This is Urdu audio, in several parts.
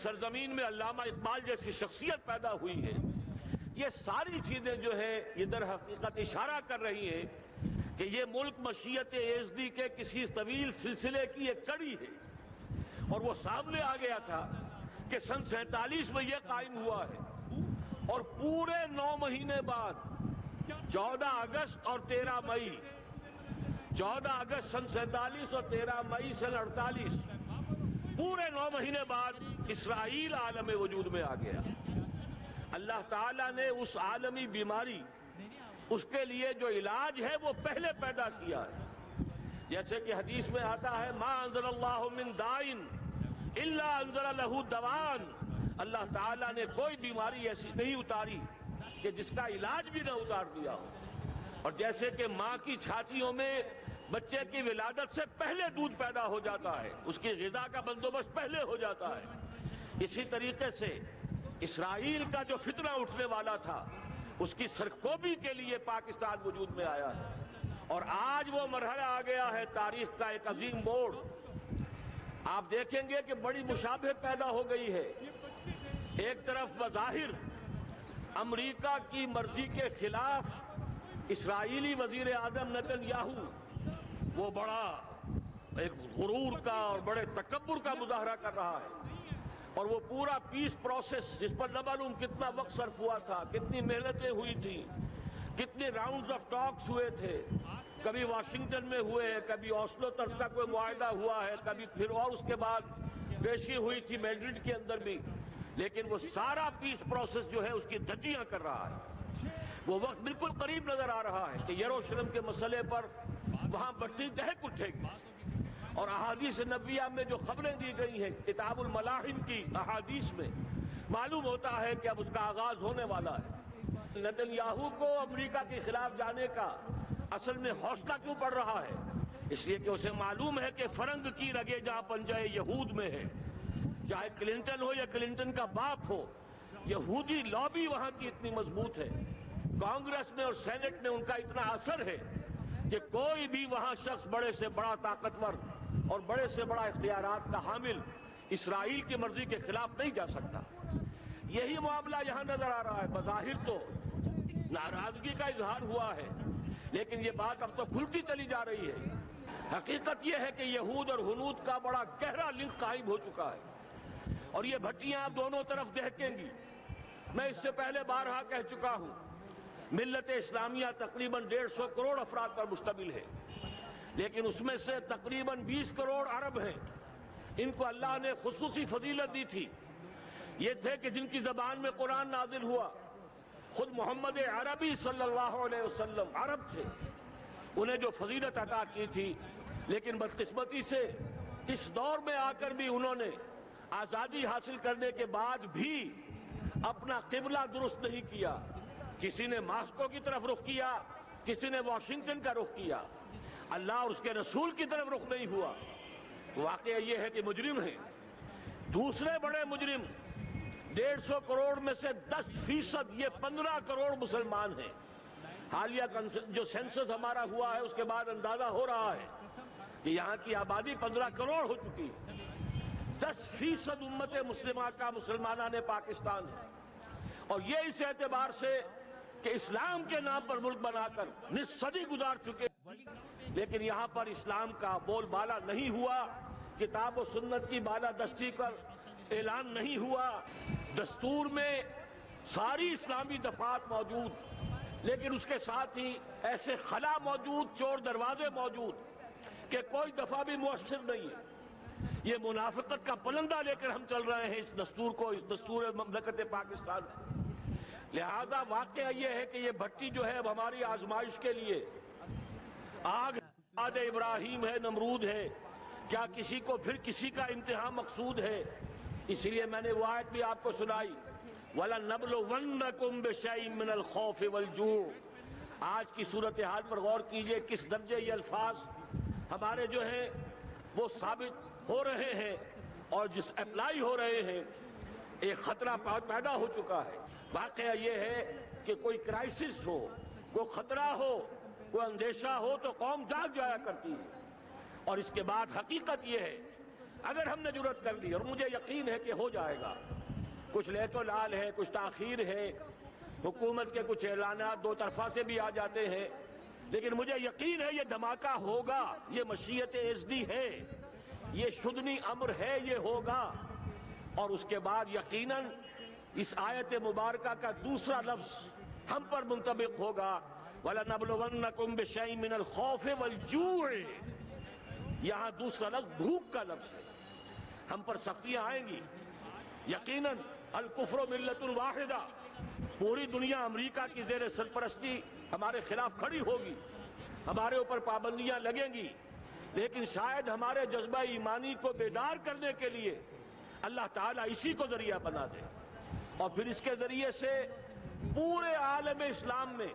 سرزمین میں علامہ اقبال جیسی شخصیت پیدا ہوئی ہے، یہ ساری چیزیں جو ہے یہ در حقیقت اشارہ کر رہی ہیں کہ یہ ملک مشیت ایزدی کے کسی طویل سلسلے کی ایک کڑی ہے، اور وہ سامنے آ گیا تھا کہ سن 47 میں یہ قائم ہوا ہے، اور پورے 9 مہینے بعد 14 اگست اور 13 مئی 14 اگست سن 47 اور 13 مئی سن 48 پورے 9 مہینے بعد اسرائیل عالم وجود میں آ گیا۔ اللہ تعالیٰ نے اس عالمی بیماری، اس کے لیے جو علاج ہے وہ پہلے پیدا کیا ہے، جیسے کہ حدیث میں آتا ہے ما انزل اللہ من دائن الا انزل لہ دوان، اللہ تعالیٰ نے کوئی بیماری ایسی نہیں اتاری کہ جس کا علاج بھی نہ اتار دیا ہو۔ اور جیسے کہ ماں کی چھاتیوں میں بچے کی ولادت سے پہلے دودھ پیدا ہو جاتا ہے، اس کی غذا کا بندوبست پہلے ہو جاتا ہے، اسی طریقے سے اسرائیل کا جو فتنہ اٹھنے والا تھا اس کی سرکوبی کے لیے پاکستان وجود میں آیا ہے، اور آج وہ مرحلہ آ گیا ہے تاریخ کا ایک عظیم موڑ۔ آپ دیکھیں گے کہ بڑی مشابہت پیدا ہو گئی ہے، ایک طرف بظاہر امریکہ کی مرضی کے خلاف اسرائیلی وزیر اعظم نیتن یاہو وہ بڑا ایک غرور کا اور بڑے تکبر کا مظاہرہ کر رہا ہے، اور وہ پورا پیس پروسیس جس پر نہ معلوم کتنا وقت صرف ہوا تھا، کتنی محنتیں ہوئی تھیں، کتنے راؤنڈز آف ٹاکس ہوئے تھے، کبھی واشنگٹن میں ہوئے، کبھی اوسلو طرز کا کوئی معاہدہ ہوا ہے، کبھی پھر اور اس کے بعد پیشی ہوئی تھی میڈرڈ کے اندر بھی، لیکن وہ سارا پیس پروسیس جو ہے اس کی دھجیاں کر رہا ہے۔ وہ وقت بالکل قریب نظر آ رہا ہے کہ یروشلم کے مسئلے پر وہاں بٹی دہک اٹھے گی، اور احادیث نبویہ میں جو خبریں دی گئی ہیں کتاب الملاحم کی احادیث میں معلوم ہوتا ہے کہ اب اس کا آغاز ہونے والا ہے۔ نیتن یاہو کو امریکہ کے خلاف جانے کا اصل میں حوصلہ کیوں پڑ رہا ہے؟ اس لیے کہ اسے معلوم ہے کہ فرنگ کی رگیں جہاں پنجہ یہود میں ہے، چاہے کلنٹن ہو یا کلنٹن کا باپ ہو، یہودی لابی وہاں کی اتنی مضبوط ہے، کانگریس میں اور سینٹ میں ان کا اتنا اثر ہے کہ کوئی بھی وہاں شخص بڑے سے بڑا طاقتور اور بڑے سے بڑا اختیارات کا حامل اسرائیل کی مرضی کے خلاف نہیں جا سکتا۔ یہی معاملہ یہاں نظر آ رہا ہے، بظاہر تو ناراضگی کا اظہار ہوا ہے، لیکن یہ بات اب تو کھلتی چلی جا رہی ہے۔ حقیقت یہ ہے کہ یہود اور ہنود کا بڑا گہرا لنک قائم ہو چکا ہے، اور یہ بھٹیاں اب دونوں طرف دہکیں گی۔ میں اس سے پہلے بارہا کہہ چکا ہوں، ملت اسلامیہ تقریباً 150 کروڑ افراد پر مشتمل ہے، لیکن اس میں سے تقریباً 20 کروڑ عرب ہیں۔ ان کو اللہ نے خصوصی فضیلت دی تھی، یہ تھے کہ جن کی زبان میں قرآن نازل ہوا، خود محمد عربی صلی اللہ علیہ وسلم عرب تھے، انہیں جو فضیلت عطا کی تھی، لیکن بدقسمتی سے اس دور میں آ کر بھی انہوں نے آزادی حاصل کرنے کے بعد بھی اپنا قبلہ درست نہیں کیا۔ کسی نے ماسکو کی طرف رخ کیا، کسی نے واشنگٹن کا رخ کیا، اللہ اور اس کے رسول کی طرف رخ نہیں ہوا۔ واقعہ یہ ہے کہ مجرم ہیں، دوسرے بڑے مجرم 150 کروڑ میں سے 10% یہ 15 کروڑ مسلمان ہیں۔ حالیہ جو سینسس ہمارا ہوا ہے اس کے بعد اندازہ ہو رہا ہے کہ یہاں کی آبادی 15 کروڑ ہو چکی ہے۔ 10% امت مسلمہ کا مسلمانان پاکستان ہے، اور یہ اس اعتبار سے کہ اسلام کے نام پر ملک بنا کر نصف صدی گزار چکے، لیکن یہاں پر اسلام کا بول بالا نہیں ہوا، کتاب و سنت کی بالادستی پر اعلان نہیں ہوا، دستور میں ساری اسلامی دفعات موجود، لیکن اس کے ساتھ ہی ایسے خلا موجود، چور دروازے موجود کہ کوئی دفعہ بھی مؤثر نہیں ہے۔ یہ منافقت کا پلندہ لے کر ہم چل رہے ہیں اس دستور کو، اس دستور مملکت پاکستان کو۔ لہذا واقعہ یہ ہے کہ یہ بھٹی جو ہے اب ہماری آزمائش کے لیے آگ آد ابراہیم ہے، نمرود ہے، کیا کسی کو پھر کسی کا امتحان مقصود ہے؟ اس لیے میں نے وہ آیت بھی آپ کو سنائی، وَلَنَبْلُوَنَّكُمْ بِشَيْءٍ مِّنَ الْخَوْفِ وَالْجُوعِ۔ آج کی صورتحال پر غور کیجئے، کس درجے یہ الفاظ ہمارے جو ہیں وہ ثابت ہو رہے ہیں اور جس اپلائی ہو رہے ہیں۔ ایک خطرہ پیدا ہو چکا ہے۔ واقعہ یہ ہے کہ کوئی کرائسس ہو، کوئی خطرہ ہو، کوئی اندیشہ ہو تو قوم جاگ جایا کرتی ہے، اور اس کے بعد حقیقت یہ ہے اگر ہم نے جرأت کر لی، اور مجھے یقین ہے کہ ہو جائے گا، کچھ لیت و لال ہے، کچھ تاخیر ہے، حکومت کے کچھ اعلانات دو طرفہ سے بھی آ جاتے ہیں، لیکن مجھے یقین ہے یہ دھماکہ ہوگا، یہ مشیت ایزدی ہے، یہ شدنی امر ہے، یہ ہوگا۔ اور اس کے بعد یقیناً اس آیت مبارکہ کا دوسرا لفظ ہم پر منطبق ہوگا، وَلَنَبْلُوَنَّكُمْ بِشَيْءٍ مِّنَ الْخَوْفِ وَالْجُوعِ۔ یہاں دوسرا لفظ بھوک کا لفظ ہے، ہم پر سختیاں آئیں گی یقیناً۔ الکفر ملت واحدہ، پوری دنیا امریکہ کی زیر سرپرستی ہمارے خلاف کھڑی ہوگی، ہمارے اوپر پابندیاں لگیں گی، لیکن شاید ہمارے جذبہ ایمانی کو بیدار کرنے کے لیے اللہ تعالیٰ اسی کو ذریعہ بنا دے، اور پھر اس کے ذریعے سے پورے عالم اسلام میں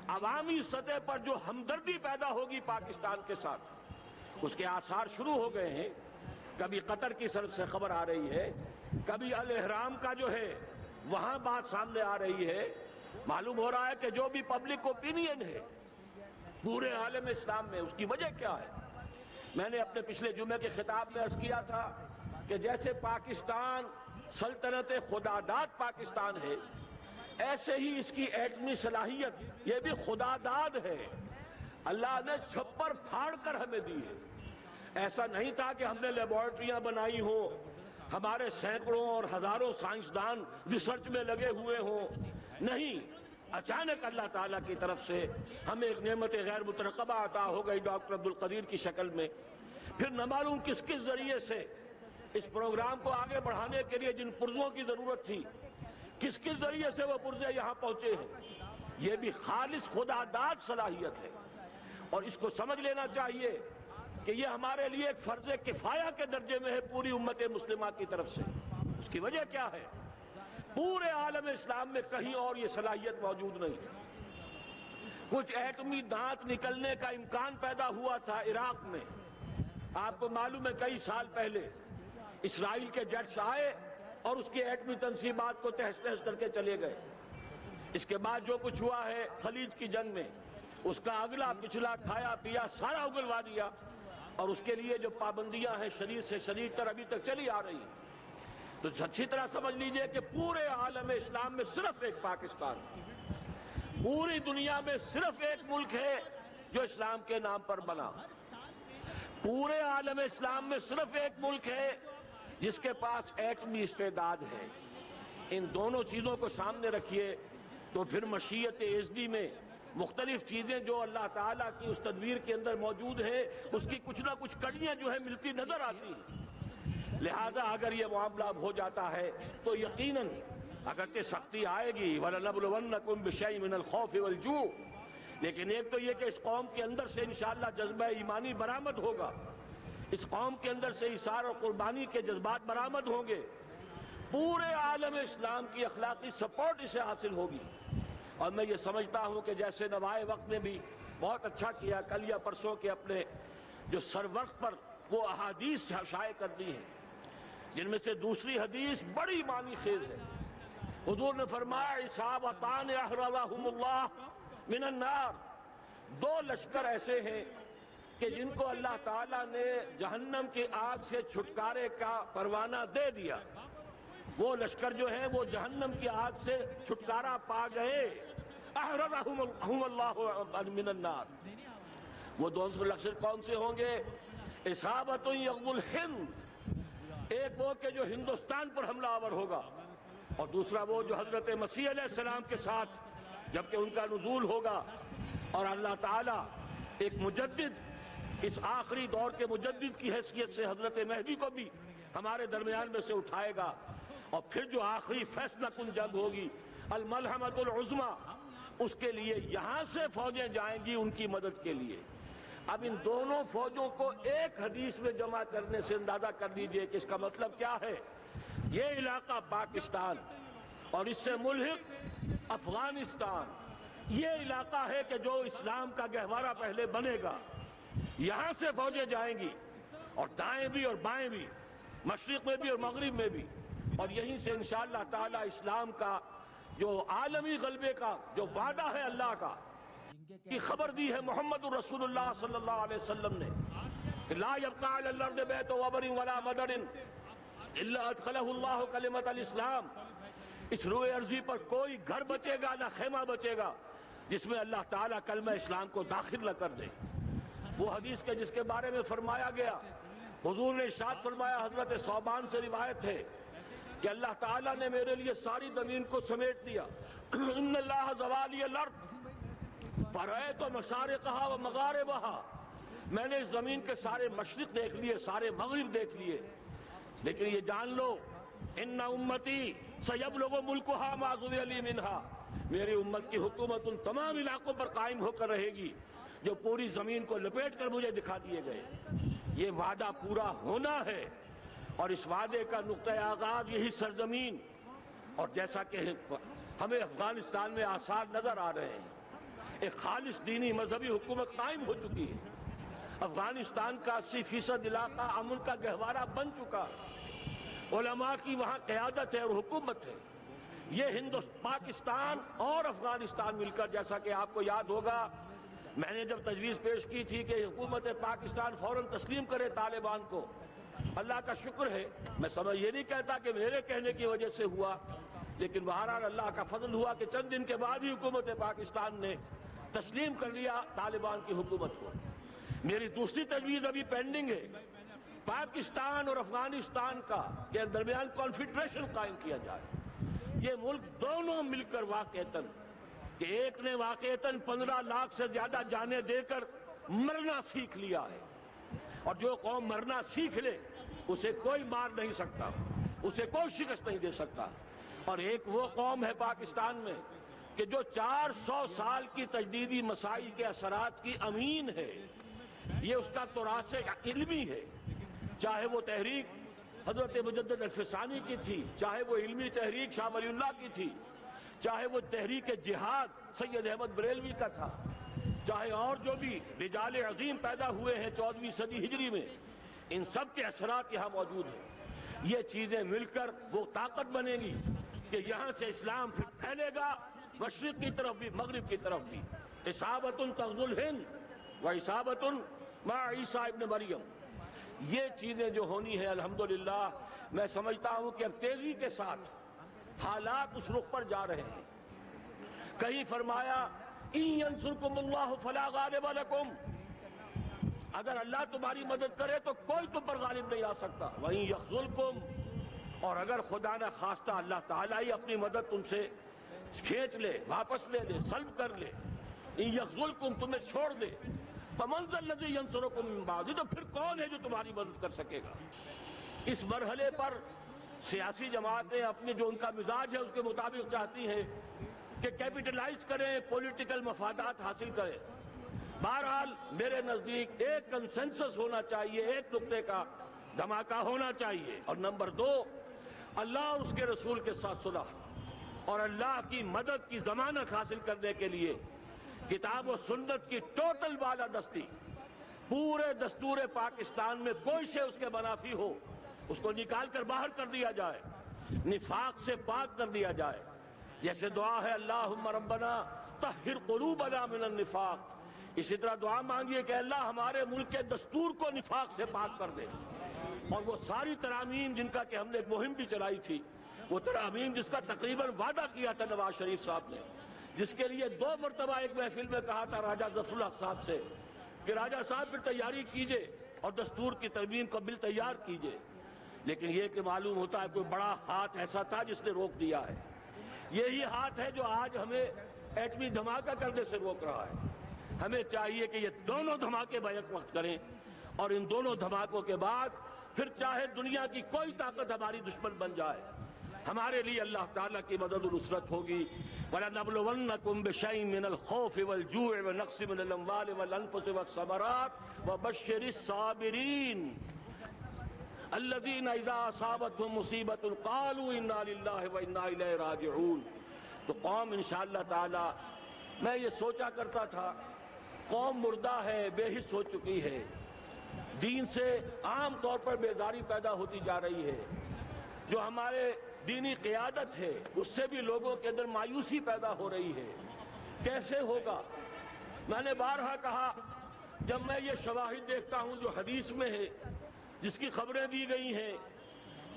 عوامی سطح پر جو ہمدردی پیدا ہوگی پاکستان کے ساتھ، اس کے آثار شروع ہو گئے ہیں۔ کبھی قطر کی طرف سے خبر آ رہی ہے، کبھی الاحرام کا جو ہے وہاں بات سامنے آ رہی ہے۔ معلوم ہو رہا ہے کہ جو بھی پبلک اوپینین ہے پورے عالم اسلام میں، اس کی وجہ کیا ہے؟ میں نے اپنے پچھلے جمعے کے خطاب میں عرض کیا تھا کہ جیسے پاکستان سلطنت خداداد پاکستان ہے، ایسے ہی اس کی ایٹمی صلاحیت یہ بھی خداداد ہے، اللہ نے چھپر پھاڑ کر ہمیں دی ہے۔ ایسا نہیں تھا کہ ہم نے لیبارٹریاں بنائی ہوں، ہمارے سینکڑوں اور ہزاروں سائنسدان ریسرچ میں لگے ہوئے ہوں، نہیں، اچانک اللہ تعالیٰ کی طرف سے ہمیں ایک نعمت غیر مترقبہ عطا ہو گئی ڈاکٹر عبدالقدیر کی شکل میں۔ پھر نہ معلوم کس کس ذریعے سے اس پروگرام کو آگے بڑھانے کے لیے جن پرزوں کی ضرورت تھی، کس کس ذریعے سے وہ پرزے یہاں پہنچے ہیں، یہ بھی خالص خداداد صلاحیت ہے، اور اس کو سمجھ لینا چاہیے کہ یہ ہمارے لیے ایک فرض کفایہ کے درجے میں ہے پوری امت مسلمہ کی طرف سے۔ اس کی وجہ کیا ہے؟ پورے عالم اسلام میں کہیں اور یہ صلاحیت موجود نہیں۔ کچھ ایٹمی دانت نکلنے کا امکان پیدا ہوا تھا عراق میں، آپ کو معلوم ہے کئی سال پہلے اسرائیل کے جیٹس آئے اور اس کی ایٹمی تنصیبات کو تہس نہس کر کے چلے گئے۔ اس کے بعد جو کچھ ہوا ہے خلیج کی جنگ میں، اس کا اگلا پچھلا کھایا پیا سارا اگلوا دیا، اور اس کے لیے جو پابندیاں ہیں شدید سے شدید تر ابھی تک چلی آ رہی ہیں۔ تو اچھی طرح سمجھ لیجئے کہ پورے عالم اسلام میں صرف ایک پاکستان، پوری دنیا میں صرف ایک ملک ہے جو اسلام کے نام پر بنا، پورے عالم اسلام میں صرف ایک ملک ہے جس کے پاس ایٹمی استعداد ہے۔ ان دونوں چیزوں کو سامنے رکھیے تو پھر مشیت ایزدی میں مختلف چیزیں جو اللہ تعالیٰ کی اس تدبیر کے اندر موجود ہیں، اس کی کچھ نہ کچھ کڑیاں جو ہے ملتی نظر آتی ہیں۔ لہذا اگر یہ معاملہ ہو جاتا ہے تو یقیناً اگرچہ سختی آئے گی، وَلَنَبْلُوَنَّكُمْ بِشَيْءٍ مِّنَ الْخَوْفِ وَالْجُوعِ، لیکن ایک تو یہ کہ اس قوم کے اندر سے انشاءاللہ جذبہ ایمانی برآمد ہوگا، اس قوم کے اندر سے اثار اور قربانی کے جذبات برآمد ہوں گے، پورے عالم اسلام کی اخلاقی سپورٹ اسے حاصل ہوگی۔ اور میں یہ سمجھتا ہوں کہ جیسے نوائے وقت نے بھی بہت اچھا کیا، کل یا پرسوں کے اپنے جو سر وقت پر وہ احادیث شائع کر دی ہیں، جن میں سے دوسری حدیث بڑی معنی خیز ہے۔ حضور نے فرمایا اصابتان احرزہم اللہ من النار، دو لشکر ایسے ہیں کہ جن کو اللہ تعالیٰ نے جہنم کی آگ سے چھٹکارے کا پروانہ دے دیا، وہ لشکر جو ہیں وہ جہنم کی آگ سے چھٹکارا پا گئے، احرزہم اللہ من النار۔ وہ دونوں لشکر کون سے ہوں گے؟ اصابت یغزو الہند، ایک وہ کہ جو ہندوستان پر حملہ آور ہوگا، اور دوسرا وہ جو حضرت مسیح علیہ السلام کے ساتھ جبکہ ان کا نزول ہوگا، اور اللہ تعالیٰ ایک مجدد، اس آخری دور کے مجدد کی حیثیت سے حضرت مہدی کو بھی ہمارے درمیان میں سے اٹھائے گا، اور پھر جو آخری فیصلہ کن جنگ ہوگی الملحمۃ العظمیٰ، اس کے لیے یہاں سے فوجیں جائیں گی ان کی مدد کے لیے۔ اب ان دونوں فوجوں کو ایک حدیث میں جمع کرنے سے اندازہ کر لیجئے کہ اس کا مطلب کیا ہے۔ یہ علاقہ پاکستان اور اس سے ملحق افغانستان، یہ علاقہ ہے کہ جو اسلام کا گہوارہ پہلے بنے گا، یہاں سے فوجیں جائیں گی، اور دائیں بھی اور بائیں بھی، مشرق میں بھی اور مغرب میں بھی، اور یہیں سے انشاءاللہ تعالی اسلام کا جو عالمی غلبے کا جو وعدہ ہے اللہ کا، کی خبر دی ہے محمد الرسول اللہ صلی اللہ علیہ وسلم نے لا يبقى على الارض بیت وبر ولا مدر الا ادخلہ اللہ کلمۃ الاسلام. اس روئے ارضی پر کوئی گھر بچے گا نہ خیمہ بچے گا جس میں اللہ تعالیٰ کلمہ اسلام کو داخل نہ کر دے. وہ حدیث کے جس کے بارے میں فرمایا گیا، حضور نے ارشاد فرمایا، حضرت ثوبان سے روایت ہے کہ اللہ تعالیٰ نے میرے لیے ساری زمین کو سمیٹ دیا. ان اللہ زوالی الارض فرأیت مشارقہا و مغاربہا. میں نے اس زمین کے سارے مشرق دیکھ لیے، سارے مغرب دیکھ لیے، لیکن یہ جان لو ان امتی سیبلغ ملکہا ما ذوی لی منہا. میری امت کی حکومت ان تمام علاقوں پر قائم ہو کر رہے گی جو پوری زمین کو لپیٹ کر مجھے دکھا دیے گئے. یہ وعدہ پورا ہونا ہے اور اس وعدے کا نقطۂ آغاز یہی سرزمین. اور جیسا کہ ہمیں افغانستان میں آثار نظر آ رہے ہیں، ایک خالص دینی مذہبی حکومت قائم ہو چکی ہے. افغانستان کا 80% علاقہ امن کا گہوارہ بن چکا ہے. علماء کی وہاں قیادت ہے اور حکومت ہے. یہ پاکستان اور افغانستان مل کر، جیسا کہ آپ کو یاد ہوگا، میں نے جب تجویز پیش کی تھی کہ حکومت پاکستان فوراً تسلیم کرے طالبان کو، اللہ کا شکر ہے، میں یہ نہیں کہتا کہ میرے کہنے کی وجہ سے ہوا، لیکن بہرحال اللہ کا فضل ہوا کہ چند دن کے بعد ہی حکومت پاکستان نے تسلیم کر لیا طالبان کی حکومت کو. میری دوسری تجویز ابھی پینڈنگ ہے، پاکستان اور افغانستان کا کے درمیان کانفیڈریشن قائم کیا جائے. یہ ملک دونوں مل کر واقعتاً، کہ ایک نے واقعتاً 15 لاکھ سے زیادہ جانیں دے کر مرنا سیکھ لیا ہے، اور جو قوم مرنا سیکھ لے اسے کوئی مار نہیں سکتا، اسے کوئی شکست نہیں دے سکتا. اور ایک وہ قوم ہے پاکستان میں کہ جو 400 سال کی تجدیدی مسائل کے اثرات کی امین ہے. یہ اس کا تراث علمی ہے، چاہے وہ تحریک حضرت مجدد الفسانی کی تھی، چاہے وہ علمی تحریک شاہ ولی اللہ کی تھی، چاہے وہ تحریک جہاد سید احمد بریلوی کا تھا، چاہے اور جو بھی رجال عظیم پیدا ہوئے ہیں 14ویں صدی ہجری میں، ان سب کے اثرات یہاں موجود ہیں. یہ چیزیں مل کر وہ طاقت بنے گی کہ یہاں سے اسلام پھر پھیلے گا، مشرق کی طرف بھی مغرب کی طرف بھی. اصابۃ تغزو الہند و اصابۃ مع عیسیٰ ابن مریم. یہ چیزیں جو ہونی ہیں الحمدللہ، میں سمجھتا ہوں کہ اب تیزی کے ساتھ حالات اس رخ پر جا رہے ہیں. کہیں فرمایا ان ینصرکم اللہ فلا غالب لکم، اگر اللہ تمہاری مدد کرے تو کوئی تم پر غالب نہیں آ سکتا. وَإِن يَخْذُلْكُمْ، اور اگر خدا نہ خواستہ اللہ تعالیٰ ہی اپنی مدد تم سے کھینچ لے، واپس لے لے، سلب کر لے، ان یخذلکم، تمہیں چھوڑ دے، فمن ذا الذی ینصرکم من بعد، تو پھر کون ہے جو تمہاری مدد کر سکے گا. اس مرحلے پر سیاسی جماعتیں اپنے جو ان کا مزاج ہے اس کے مطابق چاہتی ہیں کہ کیپٹلائز کریں، پولیٹیکل مفادات حاصل کریں. بہرحال میرے نزدیک ایک کنسنسس ہونا چاہیے، ایک نقطے کا دھماکہ ہونا چاہیے. اور نمبر 2، اللہ اور اس کے رسول کے ساتھ صلح اور اللہ کی مدد کی ضمانت حاصل کرنے کے لیے کتاب و سنت کی ٹوٹل بالادستی. پورے دستور پاکستان میں کوئی شے اس کے منافی ہو اس کو نکال کر باہر کر دیا جائے، نفاق سے پاک کر دیا جائے. جیسے دعا ہے اللہم ربنا طہر قلوبنا من النفاق، اسی طرح دعا مانگیے کہ اللہ ہمارے ملک کے دستور کو نفاق سے پاک کر دے. اور وہ ساری ترامیم جن کا کہ ہم نے ایک مہم بھی چلائی تھی، وہ ترامیم جس کا تقریباً وعدہ کیا تھا نواز شریف صاحب نے، جس کے لیے 2 مرتبہ ایک محفل میں کہا تھا راجہ ظفر الحق صاحب سے کہ راجہ صاحب پھر تیاری کیجئے اور دستور کی ترمیم کا بل تیار کیجئے. لیکن یہ کہ معلوم ہوتا ہے کوئی بڑا ہاتھ ایسا تھا جس نے روک دیا ہے. یہی ہاتھ ہے جو آج ہمیں ایٹمی دھماکہ کرنے سے روک رہا ہے. ہمیں چاہیے کہ یہ دونوں دھماکے بیک وقت کریں، اور ان دونوں دھماکوں کے بعد پھر چاہے دنیا کی کوئی طاقت ہماری دشمن بن جائے، ہمارے لیے اللہ تعالیٰ کی مدد و نصرت ہوگی. وَلَنَبْلُوَنَّكُمْ بِشَيْءٍ مِّنَ الْخَوْفِ وَالْجُوعِ وَنَقْصٍ مِّنَ الْأَمْوَالِ وَالْأَنفُسِ وَالثَّمَرَاتِ وَبَشِّرِ الصَّابِرِينَ الَّذِينَ إِذَا أَصَابَتْهُم مُّصِيبَةٌ قَالُوا إِنَّا لِلَّهِ وَإِنَّا إِلَيْهِ رَاجِعُونَ. تو قوم انشاءاللہ تعالی، میں یہ سوچا کرتا تھا قوم مردہ ہے، بے حس ہو چکی ہے، دین سے عام طور پر بیزاری پیدا ہوتی جا رہی ہے. جو ہمارے دینی قیادت ہے اس سے بھی لوگوں کے اندر مایوسی پیدا ہو رہی ہے. کیسے ہوگا؟ میں نے بارہا کہا جب میں یہ شواہد دیکھتا ہوں جو حدیث میں ہے، جس کی خبریں دی گئی ہیں،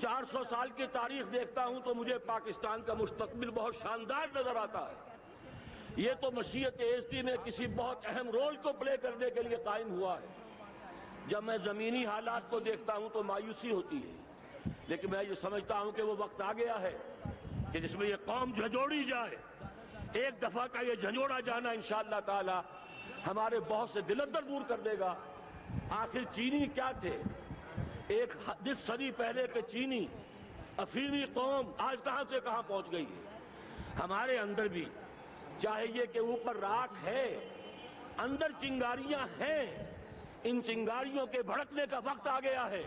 400 سال کی تاریخ دیکھتا ہوں، تو مجھے پاکستان کا مستقبل بہت شاندار نظر آتا ہے۔ یہ تو مشیت ایزدی میں کسی بہت اہم رول کو پلے کرنے کے لیے قائم ہوا ہے۔ جب میں زمینی حالات کو دیکھتا ہوں تو مایوسی ہوتی ہے، لیکن میں یہ سمجھتا ہوں کہ وہ وقت آ گیا ہے کہ جس میں یہ قوم جھنجھوڑی جائے۔ ایک دفعہ کا یہ جھنجھوڑا جانا انشاءاللہ تعالی ہمارے بہت سے دل اندر دور کر دے گا۔ آخر چینی کیا تھے؟ ایک 10 صدی پہلے کے چینی افریقی قوم آج کہاں سے کہاں پہنچ گئی ہے۔ ہمارے اندر بھی چاہے یہ کہ اوپر راکھ ہے، اندر چنگاریاں ہیں، ان چنگاریوں کے بھڑکنے کا وقت آ گیا ہے،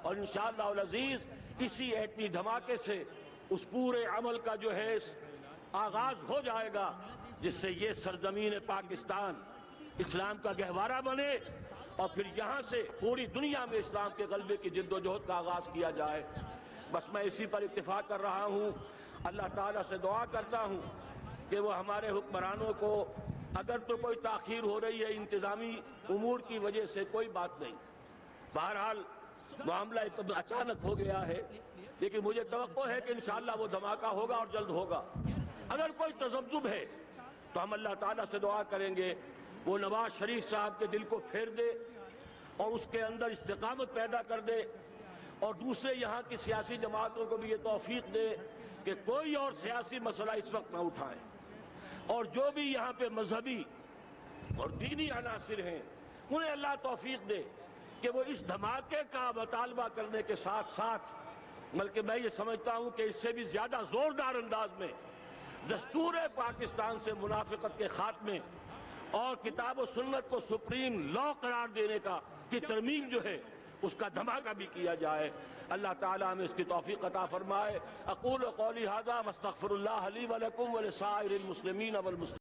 اور انشاءاللہ العزیز اسی ایٹمی دھماکے سے اس پورے عمل کا جو ہے آغاز ہو جائے گا، جس سے یہ سرزمین پاکستان اسلام کا گہوارہ بنے، اور پھر یہاں سے پوری دنیا میں اسلام کے غلبے کی جد و جہد کا آغاز کیا جائے۔ بس میں اسی پر اتفاق کر رہا ہوں۔ اللہ تعالیٰ سے دعا کرتا ہوں کہ وہ ہمارے حکمرانوں کو، اگر تو کوئی تاخیر ہو رہی ہے انتظامی امور کی وجہ سے، کوئی بات نہیں، بہرحال معاملہ اچانک ہو گیا ہے، لیکن مجھے توقع ہے کہ انشاءاللہ وہ دھماکہ ہوگا اور جلد ہوگا۔ اگر کوئی تذبذب ہے تو ہم اللہ تعالیٰ سے دعا کریں گے وہ نواز شریف صاحب کے دل کو پھیر دے اور اس کے اندر استقامت پیدا کر دے، اور دوسرے یہاں کی سیاسی جماعتوں کو بھی یہ توفیق دے کہ کوئی اور سیاسی مسئلہ اس وقت نہ اٹھائیں، اور جو بھی یہاں پہ مذہبی اور دینی عناصر ہیں انہیں اللہ توفیق دے کہ وہ اس دھماکے کا مطالبہ کرنے کے ساتھ ساتھ، بلکہ میں یہ سمجھتا ہوں کہ اس سے بھی زیادہ زوردار انداز میں دستور پاکستان سے منافقت کے خاتمے اور کتاب و سنت کو سپریم لا قرار دینے کی ترمیم جو ہے اس کا دھماکہ بھی کیا جائے۔ اللہ تعالیٰ ہمیں اس کی توفیق عطا فرمائے۔ اقول قولی ھذا واستغفر اللہ لی ولکم ولسائر المسلمین والمسلمات۔